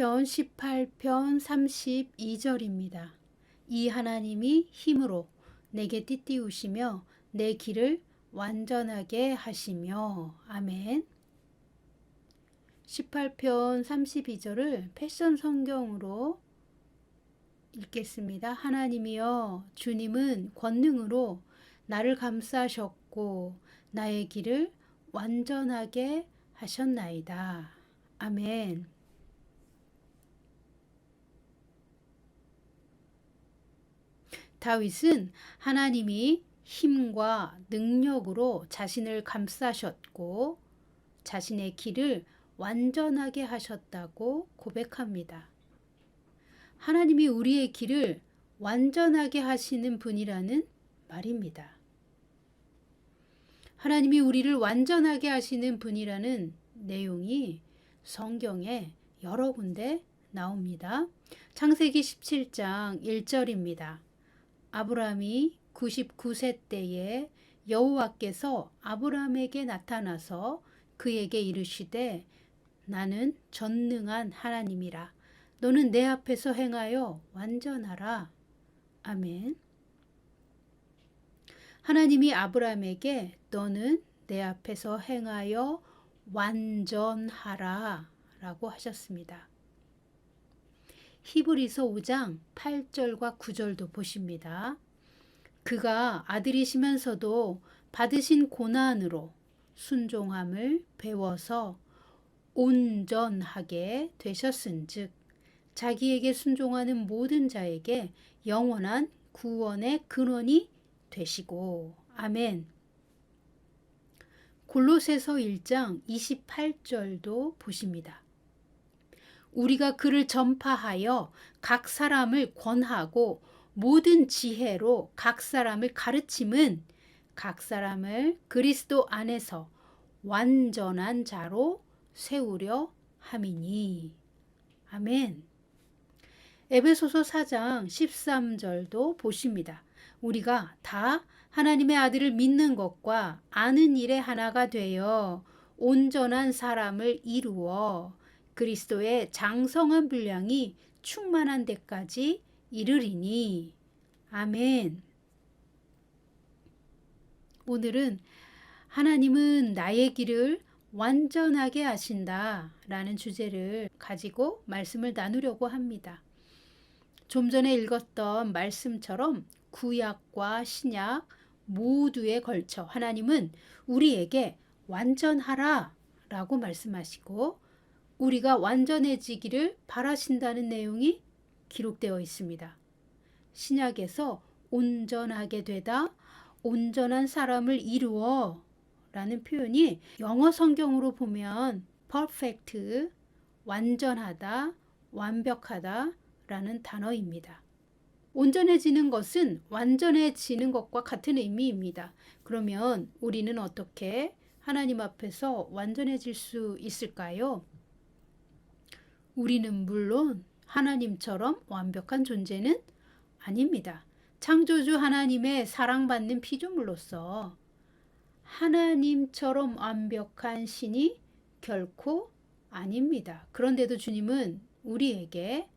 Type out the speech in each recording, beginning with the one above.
시편 18편 32절입니다. 이 하나님이 힘으로 내게 띠띠우시며 내 길을 완전하게 하시며. 아멘. 18편 32절을 패션 성경으로 읽겠습니다. 하나님이여, 주님은 권능으로 나를 감싸셨고 나의 길을 완전하게 하셨나이다. 아멘. 다윗은 하나님이 힘과 능력으로 자신을 감싸셨고 자신의 길을 완전하게 하셨다고 고백합니다. 하나님이 우리의 길을 완전하게 하시는 분이라는 말입니다. 하나님이 우리를 완전하게 하시는 분이라는 내용이 성경에 여러 군데 나옵니다. 창세기 17장 1절입니다. 아브라함이 99세 때에 여호와께서 아브라함에게 나타나서 그에게 이르시되 나는 전능한 하나님이라. 너는 내 앞에서 행하여 완전하라. 아멘. 하나님이 아브라함에게 너는 내 앞에서 행하여 완전하라 라고 하셨습니다. 히브리서 5장 8절과 9절도 보십니다. 그가 아들이시면서도 받으신 고난으로 순종함을 배워서 온전하게 되셨은즉 자기에게 순종하는 모든 자에게 영원한 구원의 근원이 되시고. 아멘. 골로새서 1장 28절도 보십니다. 우리가 그를 전파하여 각 사람을 권하고 모든 지혜로 각 사람을 가르침은 각 사람을 그리스도 안에서 완전한 자로 세우려 함이니. 아멘. 에베소서 4장 13절도 보십니다. 우리가 다 하나님의 아들을 믿는 것과 아는 일에 하나가 되어 온전한 사람을 이루어 그리스도의 장성한 분량이 충만한 데까지 이르리니. 아멘. 오늘은 하나님은 나의 길을 완전하게 하신다 라는 주제를 가지고 말씀을 나누려고 합니다. 좀 전에 읽었던 말씀처럼 구약과 신약 모두에 걸쳐 하나님은 우리에게 완전하라 라고 말씀하시고 우리가 완전해지기를 바라신다는 내용이 기록되어 있습니다. 신약에서 온전하게 되다, 온전한 사람을 이루어 라는 표현이 영어 성경으로 보면 perfect, 완전하다, 완벽하다 라는 단어입니다. 온전해지는 것은 완전해지는 것과 같은 의미입니다. 그러면 우리는 어떻게 하나님 앞에서 완전해질 수 있을까요? 우리는 물론 하나님처럼 완벽한 존재는 아닙니다. 창조주 하나님의 사랑받는 피조물로서 하나님처럼 완벽한 신이 결코 아닙니다. 그런데도 주님은 우리에게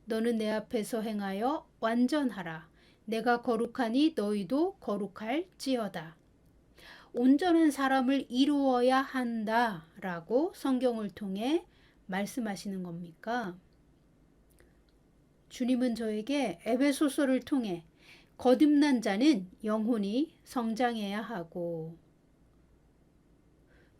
너는 내 앞에서 행하여 완전하라. 내가 거룩하니 너희도 거룩할지어다. 온전한 사람을 이루어야 한다 라고 성경을 통해 말씀하시는 겁니까? 주님은 저에게 에베소서를 통해 거듭난 자는 영혼이 성장해야 하고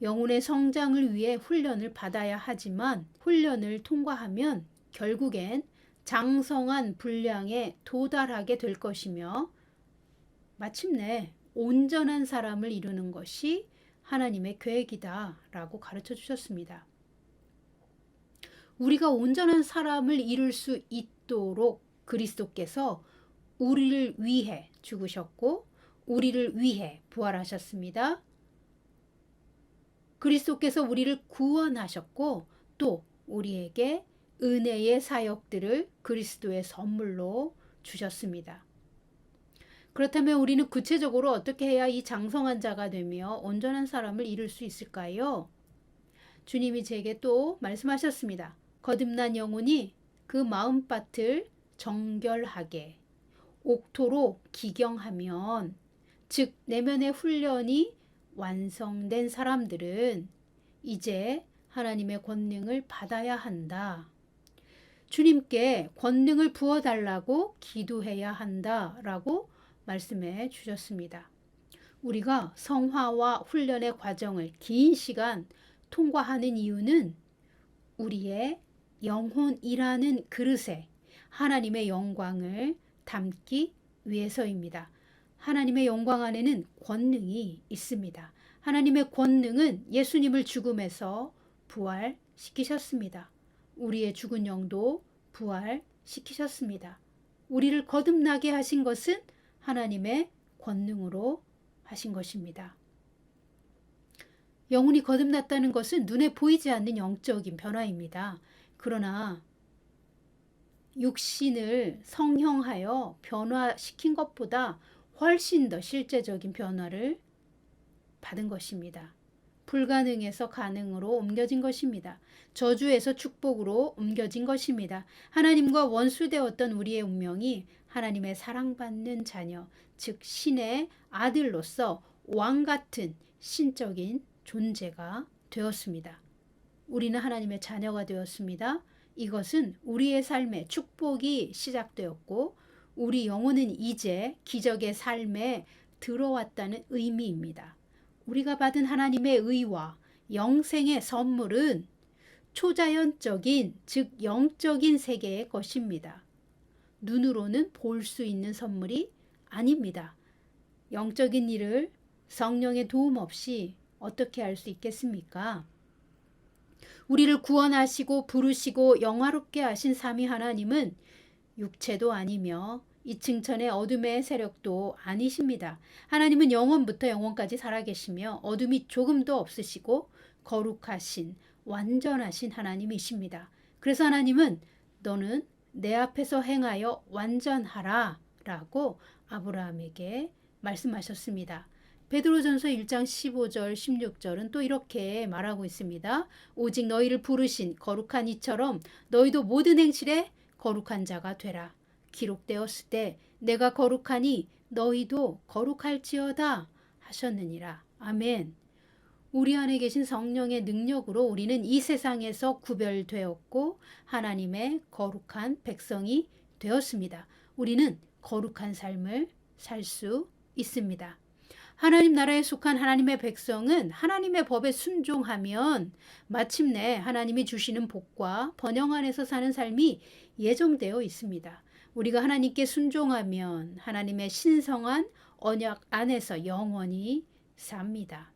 영혼의 성장을 위해 훈련을 받아야 하지만 훈련을 통과하면 결국엔 장성한 분량에 도달하게 될 것이며 마침내 온전한 사람을 이루는 것이 하나님의 계획이다 라고 가르쳐 주셨습니다. 우리가 온전한 사람을 이룰 수 있도록 그리스도께서 우리를 위해 죽으셨고 우리를 위해 부활하셨습니다. 그리스도께서 우리를 구원하셨고 또 우리에게 은혜의 사역들을 그리스도의 선물로 주셨습니다. 그렇다면 우리는 구체적으로 어떻게 해야 이 장성한 자가 되며 온전한 사람을 이룰 수 있을까요? 주님이 제게 또 말씀하셨습니다. 거듭난 영혼이 그 마음밭을 정결하게 옥토로 기경하면, 즉 내면의 훈련이 완성된 사람들은 이제 하나님의 권능을 받아야 한다. 주님께 권능을 부어달라고 기도해야 한다라고 말씀해 주셨습니다. 우리가 성화와 훈련의 과정을 긴 시간 통과하는 이유는 우리의 영혼이라는 그릇에 하나님의 영광을 담기 위해서입니다. 하나님의 영광 안에는 권능이 있습니다. 하나님의 권능은 예수님을 죽음에서 부활시키셨습니다. 우리의 죽은 영도 부활시키셨습니다. 우리를 거듭나게 하신 것은 하나님의 권능으로 하신 것입니다. 영혼이 거듭났다는 것은 눈에 보이지 않는 영적인 변화입니다. 그러나 육신을 성형하여 변화시킨 것보다 훨씬 더 실제적인 변화를 받은 것입니다. 불가능에서 가능으로 옮겨진 것입니다. 저주에서 축복으로 옮겨진 것입니다. 하나님과 원수되었던 우리의 운명이 하나님의 사랑받는 자녀, 즉 신의 아들로서 왕 같은 신적인 존재가 되었습니다. 우리는 하나님의 자녀가 되었습니다. 이것은 우리의 삶에 축복이 시작되었고 우리 영혼은 이제 기적의 삶에 들어왔다는 의미입니다. 우리가 받은 하나님의 의와 영생의 선물은 초자연적인, 즉 영적인 세계의 것입니다. 눈으로는 볼 수 있는 선물이 아닙니다. 영적인 일을 성령의 도움 없이 어떻게 할 수 있겠습니까? 우리를 구원하시고 부르시고 영화롭게 하신 삼위 하나님은 육체도 아니며 이층천의 어둠의 세력도 아니십니다. 하나님은 영원부터 영원까지 살아계시며 어둠이 조금도 없으시고 거룩하신 완전하신 하나님이십니다. 그래서 하나님은 너는 내 앞에서 행하여 완전하라 라고 아브라함에게 말씀하셨습니다. 베드로전서 1장 15절 16절은 또 이렇게 말하고 있습니다. 오직 너희를 부르신 거룩한 이처럼 너희도 모든 행실에 거룩한 자가 되라. 기록되었을 때 내가 거룩하니 너희도 거룩할지어다 하셨느니라. 아멘. 우리 안에 계신 성령의 능력으로 우리는 이 세상에서 구별되었고 하나님의 거룩한 백성이 되었습니다. 우리는 거룩한 삶을 살 수 있습니다. 하나님 나라에 속한 하나님의 백성은 하나님의 법에 순종하면 마침내 하나님이 주시는 복과 번영 안에서 사는 삶이 예정되어 있습니다. 우리가 하나님께 순종하면 하나님의 신성한 언약 안에서 영원히 삽니다.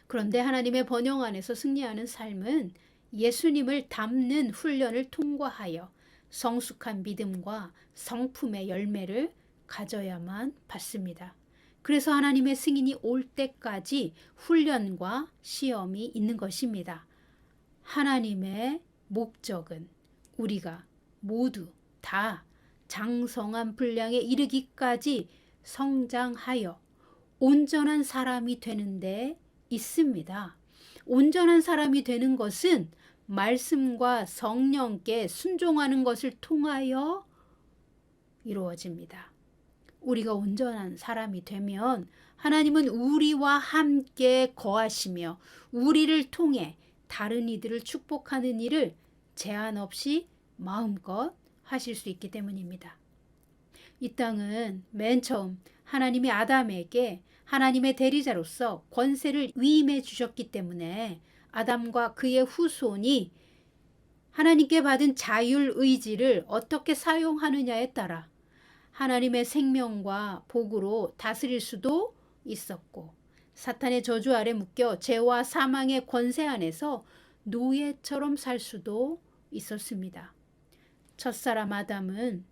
그런데 하나님의 번영 안에서 승리하는 삶은 예수님을 닮는 훈련을 통과하여 성숙한 믿음과 성품의 열매를 가져야만 받습니다. 그래서 하나님의 승인이 올 때까지 훈련과 시험이 있는 것입니다. 하나님의 목적은 우리가 모두 다 장성한 분량에 이르기까지 성장하여 온전한 사람이 되는 데 있습니다. 온전한 사람이 되는 것은 말씀과 성령께 순종하는 것을 통하여 이루어집니다. 우리가 온전한 사람이 되면 하나님은 우리와 함께 거하시며 우리를 통해 다른 이들을 축복하는 일을 제한 없이 마음껏 하실 수 있기 때문입니다. 이 땅은 맨 처음 하나님이 아담에게 하나님의 대리자로서 권세를 위임해 주셨기 때문에 아담과 그의 후손이 하나님께 받은 자율의지를 어떻게 사용하느냐에 따라 하나님의 생명과 복으로 다스릴 수도 있었고 사탄의 저주 아래 묶여 죄와 사망의 권세 안에서 노예처럼 살 수도 있었습니다. 첫사람 아담은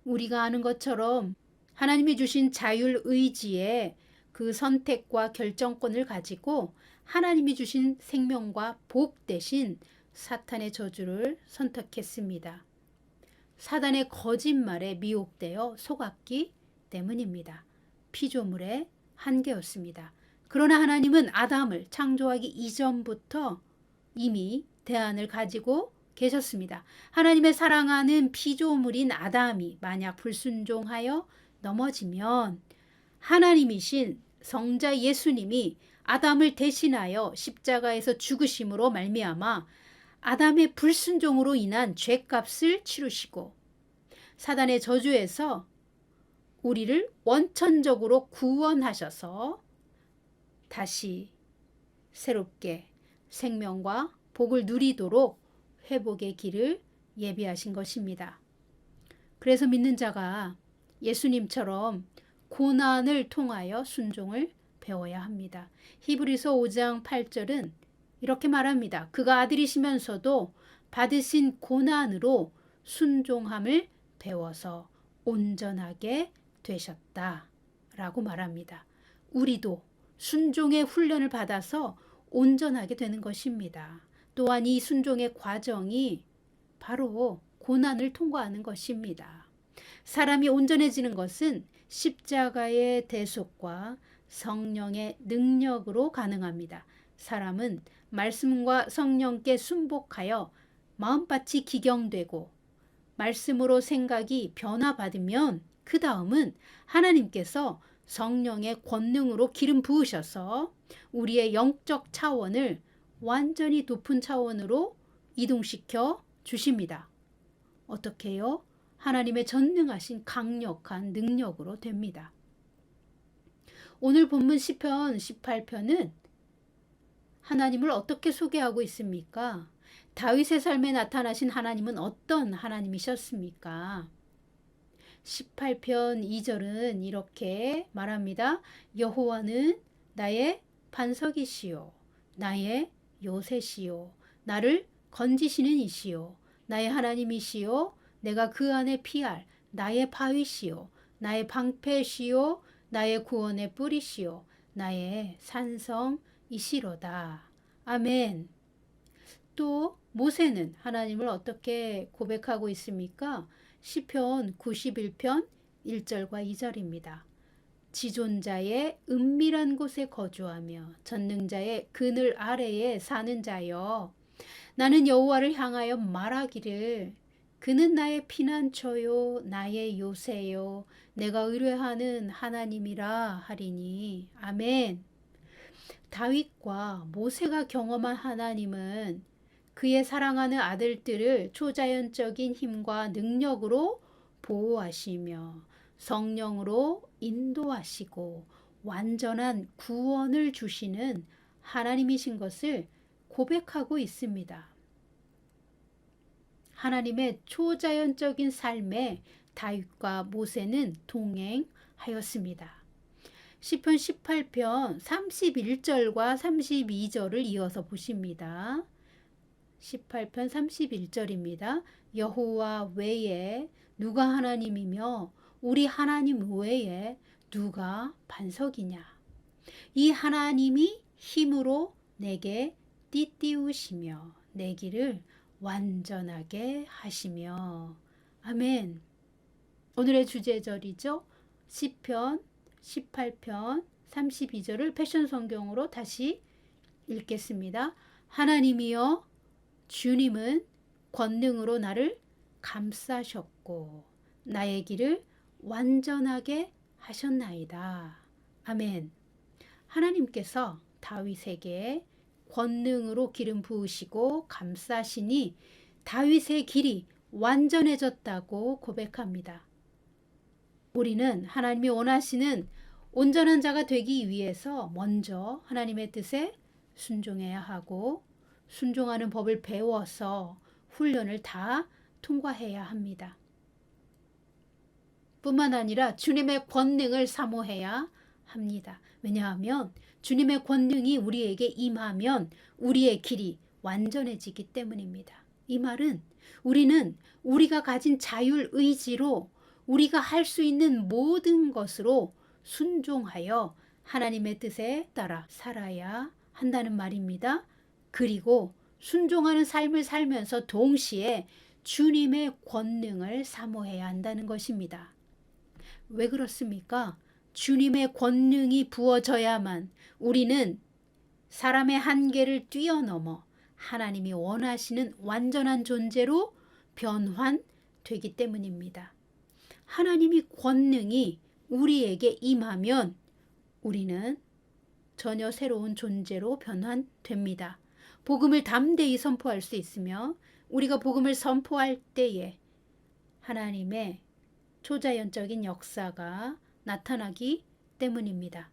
우리가 아는 것처럼 하나님이 주신 자율의지에 그 선택과 결정권을 가지고 하나님이 주신 생명과 복 대신 사탄의 저주를 선택했습니다. 사단의 거짓말에 미혹되어 속았기 때문입니다. 피조물의 한계였습니다. 그러나 하나님은 아담을 창조하기 이전부터 이미 대안을 가지고 계셨습니다. 하나님의 사랑하는 피조물인 아담이 만약 불순종하여 넘어지면 하나님이신 성자 예수님이 아담을 대신하여 십자가에서 죽으심으로 말미암아 아담의 불순종으로 인한 죄값을 치르시고 사단의 저주에서 우리를 원천적으로 구원하셔서 다시 새롭게 생명과 복을 누리도록 회복의 길을 예비하신 것입니다. 그래서 믿는 자가 예수님처럼 고난을 통하여 순종을 배워야 합니다. 히브리서 5장 8절은 이렇게 말합니다. 그가 아들이시면서도 받으신 고난으로 순종함을 배워서 온전하게 되셨다 라고 말합니다. 우리도 순종의 훈련을 받아서 온전하게 되는 것입니다. 또한 이 순종의 과정이 바로 고난을 통과하는 것입니다. 사람이 온전해지는 것은 십자가의 대속과 성령의 능력으로 가능합니다. 사람은 말씀과 성령께 순복하여 마음밭이 기경되고 말씀으로 생각이 변화받으면 그 다음은 하나님께서 성령의 권능으로 기름 부으셔서 우리의 영적 차원을 완전히 높은 차원으로 이동시켜 주십니다. 어떻게요? 하나님의 전능하신 강력한 능력으로 됩니다. 오늘 본문 시편 18편은 하나님을 어떻게 소개하고 있습니까? 다윗의 삶에 나타나신 하나님은 어떤 하나님이셨습니까? 18편 2절은 이렇게 말합니다. 여호와는 나의 반석이시요 나의 요새시요 나를 건지시는 이시요 나의 하나님이시요 내가 그 안에 피할 나의 바위시요 나의 방패시요 나의 구원의 뿌리시요 나의 산성이시로다. 아멘. 또 모세는 하나님을 어떻게 고백하고 있습니까? 시편 91편 1절과 2절입니다. 지존자의 은밀한 곳에 거주하며 전능자의 그늘 아래에 사는 자여 나는 여호와를 향하여 말하기를 그는 나의 피난처요 나의 요새요 내가 의뢰하는 하나님이라 하리니. 아멘. 다윗과 모세가 경험한 하나님은 그의 사랑하는 아들들을 초자연적인 힘과 능력으로 보호하시며 성령으로 인도하시고 완전한 구원을 주시는 하나님이신 것을 고백하고 있습니다. 하나님의 초자연적인 삶에 다윗과 모세는 동행하였습니다. 시편 18편 31절과 32절을 이어서 보십니다. 18편 31절입니다. 여호와 외에 누가 하나님이며 우리 하나님 외에 누가 반석이냐. 이 하나님이 힘으로 내게 띠띠우시며 내 길을 완전하게 하시며. 아멘. 오늘의 주제절이죠. 시편 18편 32절을 패션 성경으로 다시 읽겠습니다. 하나님이여 주님은 권능으로 나를 감싸셨고 나의 길을 완전하게 하셨나이다. 아멘. 하나님께서 다윗에게 권능으로 기름 부으시고 감싸시니 다윗의 길이 완전해졌다고 고백합니다. 우리는 하나님이 원하시는 온전한 자가 되기 위해서 먼저 하나님의 뜻에 순종해야 하고 순종하는 법을 배워서 훈련을 다 통과해야 합니다. 뿐만 아니라 주님의 권능을 사모해야 합니다. 왜냐하면 주님의 권능이 우리에게 임하면 우리의 길이 완전해지기 때문입니다. 이 말은 우리는 우리가 가진 자율의지로 우리가 할 수 있는 모든 것으로 순종하여 하나님의 뜻에 따라 살아야 한다는 말입니다. 그리고 순종하는 삶을 살면서 동시에 주님의 권능을 사모해야 한다는 것입니다. 왜 그렇습니까? 주님의 권능이 부어져야만 우리는 사람의 한계를 뛰어넘어 하나님이 원하시는 완전한 존재로 변환되기 때문입니다. 하나님이 권능이 우리에게 임하면 우리는 전혀 새로운 존재로 변환됩니다. 복음을 담대히 선포할 수 있으며 우리가 복음을 선포할 때에 하나님의 초자연적인 역사가 나타나기 때문입니다.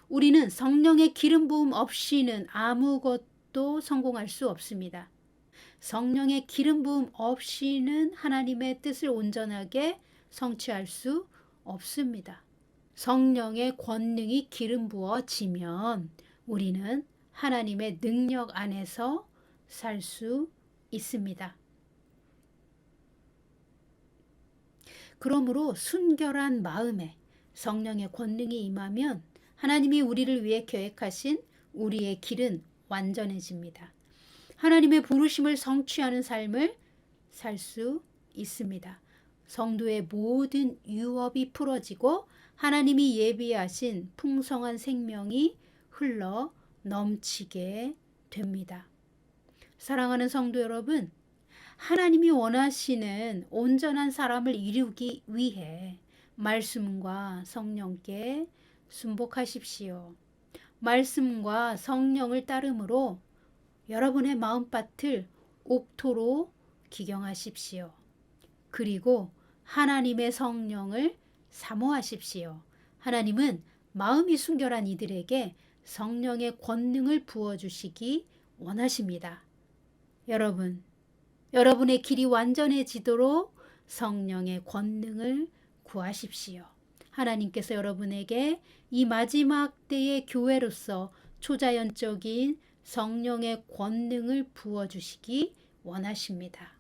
우리는 성령의 기름 부음 없이는 아무것도 성공할 수 없습니다. 성령의 기름 부음 없이는 하나님의 뜻을 온전하게 성취할 수 없습니다. 성령의 권능이 기름 부어지면 우리는 하나님의 능력 안에서 살 수 있습니다. 그러므로 순결한 마음에 성령의 권능이 임하면 하나님이 우리를 위해 계획하신 우리의 길은 완전해집니다. 하나님의 부르심을 성취하는 삶을 살 수 있습니다. 성도의 모든 유업이 풀어지고 하나님이 예비하신 풍성한 생명이 흘러 넘치게 됩니다. 사랑하는 성도 여러분, 하나님이 원하시는 온전한 사람을 이루기 위해 말씀과 성령께 순복하십시오. 말씀과 성령을 따름으로 여러분의 마음밭을 옥토로 기경하십시오. 그리고 하나님의 성령을 사모하십시오. 하나님은 마음이 순결한 이들에게 성령의 권능을 부어주시기 원하십니다. 여러분의 길이 완전해지도록 성령의 권능을 구하십시오. 하나님께서 여러분에게 이 마지막 때의 교회로서 초자연적인 성령의 권능을 부어주시기 원하십니다.